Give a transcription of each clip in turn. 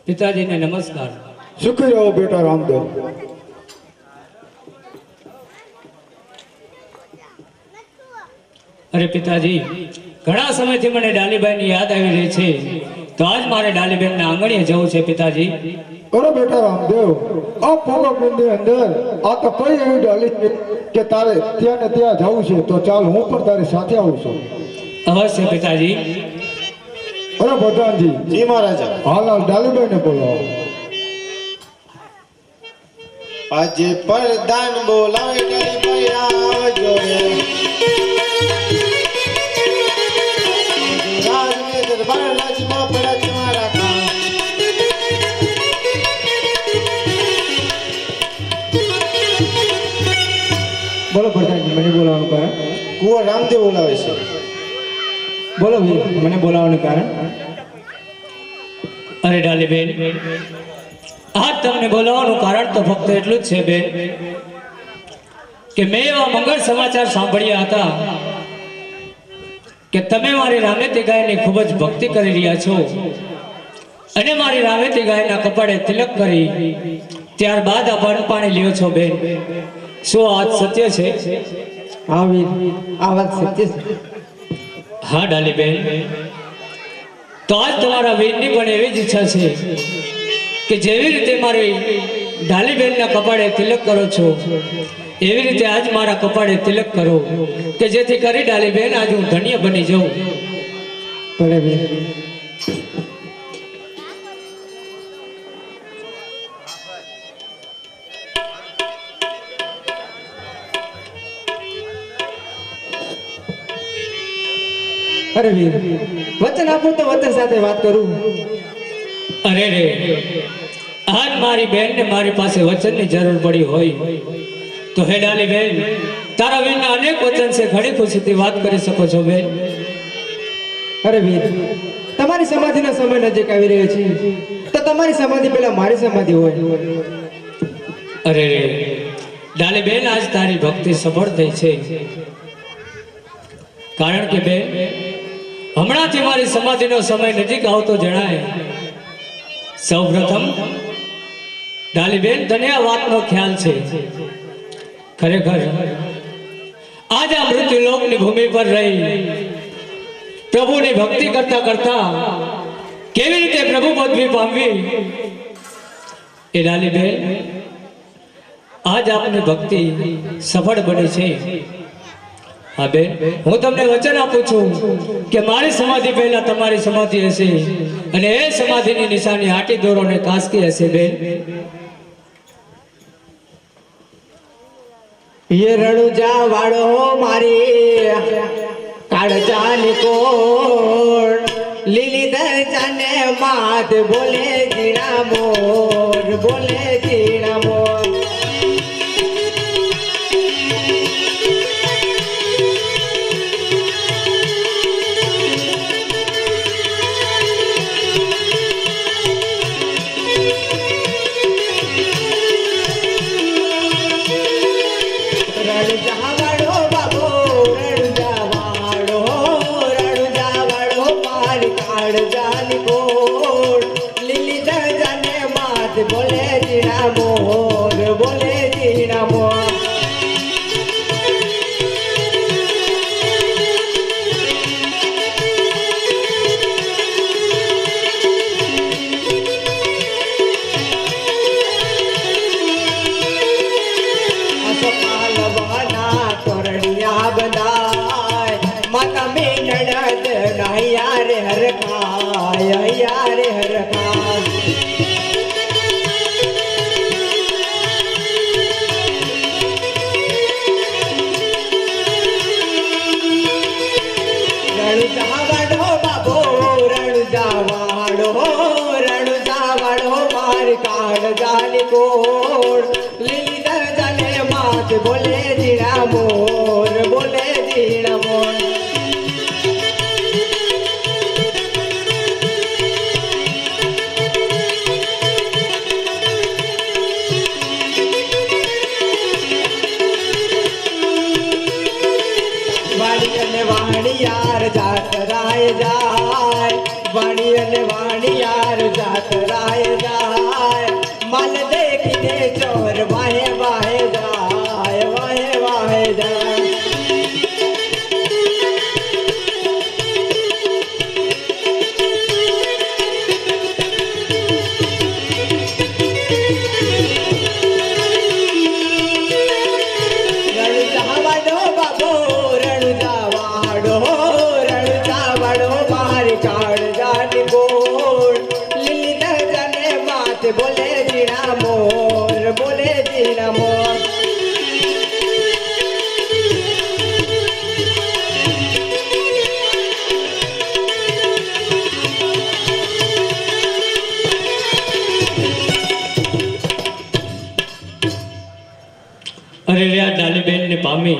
पिताजी ने नमस्कार। सुखी रहो बेटा रामदेव। अरे पिताजी, घणा समय थी मने डालीबाई ની યાદ આવી રહી છે, તો આજ મારે ડાલીબેન ના આંગણીએ જવું છે पिताजी। अरे बेटा रामदेव, आ પોગોબેન ની અંદર આ તો કઈ એવી ડાલી છે કે તારે ત્યાં ને ત્યાં જવું છે, તો ચાલ હું પણ તારી સાથે આવું છું। अवश्य पिताजी। अरे प्रधानजी जी महाराजा। हाल डालीबाई ने बोलाવો। आज प्रधान बोलावे डालीबाई आवजो रे। राज में दरबार राजमा पड़ा तुम्हारा काम। बोलो प्रधानजी, મને બોલાવવાનું કારણ? कुंवर रामदेव बोलावे છે। બોલો વીર, મને બોલાવવાનું કારણ? अरे डालीबेन, आज તમને બોલાવવાનું કારણ તો ફક્ત એટલું જ છે બેન કે મેં એવા મંગળ સમાચાર સાંભળ્યા હતા કે તમે મારી રામેતી ગાયની ખૂબ જ ભક્તિ કરી રહ્યા છો અને મારી રામેતી ગાયના કપાળે તિલક કરી ત્યારબાદ આ પાણી લ્યો છો બેન। શું આ સત્ય છે? હા વીર, આ વાત સત્ય છે। हाँ डालीबेन, तो आज तुम्हारा वीरनी पण एवी ज इच्छा छे कि जेवी रीते मारी डालीबेन ना कपाड़े तिलक करो छो एवी रीते आज मारा कपाड़े तिलक करो कि जेथी करी डालीबेन आज हूँ धन्य बनी जाऊं। ભલે વીર। अरे वीर, वचन आपो तो वचन साथे बात करूं। अरे रे, आज मारी बेन ने मारी पासे वचन की जरूर पड़ी होई तो हे डालीबेन, तारा वीर ना अनेक वचन से घड़ी खुशी थी बात करी सको छो बेन। अरे वीर, તમારી સમાધિનો સમય નજીક આવી રહ્યો છે, તો તમારી સમાધિ પહેલા મારી સમાધિ હોય। अरे रे डालीबेन, आज तारी भक्ति सफल थई छे कारण के बेन हमणाथी मारी समाधिनो समय नजीक आवतो जणाय। सौप्रथम डालीबेन तने आ वातनो ख्याल छे, खरेखर आज आ मृत्युलोकनी भूमि पर रही प्रभुनी भक्ति करता करता केवी रीते प्रभु पदवी पामवी ए डालीबेन आज आपनी भक्ति सफल बनी छे। हाँ बेन, हूँ तमने वचन आपू छू कि मारी समाधि पहला तमारी समाधि हशे अने ए समाधिनी निशानी हाटी दोरो ने कास्की हशे बेन। ये रणुजा वाड़ो मारी काळजानी कोण લીલી દરજાને માત બોલે જીણા મોર, બોલે જીણા મોર। बोले जीना मोर, बोले जीना मोर। असपालवाना तोरणिया बंधाय माता में नड़द नैया रे हर खाय, रे हर खाय। काळजानी कोण લીલી દરજાને માત બોલે જીણા મોર, બોલે જીણા મોર। વાણી અને વાણિયાર જાત રાય જાય, વાણી અને વાણિયાર જાત રાય જાય। બોલે જીણા મોર, બોલે જીણા મોર. અરે રે આ ડાલીબેન ને પામી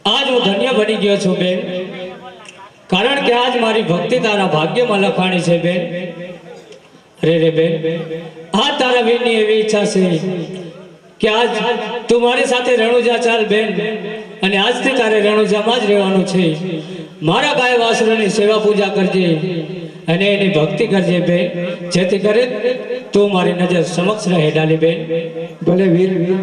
આજ હું ધન્ય બની ગયો છું બેન, કારણ કે આજ મારી ભક્તિ તારા ભાગ્યમાં લખાણી છે બેન. અરે રે બેન, આ તારા વીરની એવી ઈચ્છા છે કે આજ તું મારી સાથે રણુજા ચાલ બેન, અને આજથી તારે રણુજામાં જ રહેવાનું છે. મારા ગાય વાસુરની સેવા પૂજા કરજે અને એની ભક્તિ કરજે બેન, જેથી કરે તું મારી નજર સમક્ષ રહે ડાલીબેન. ભલે વીર વીર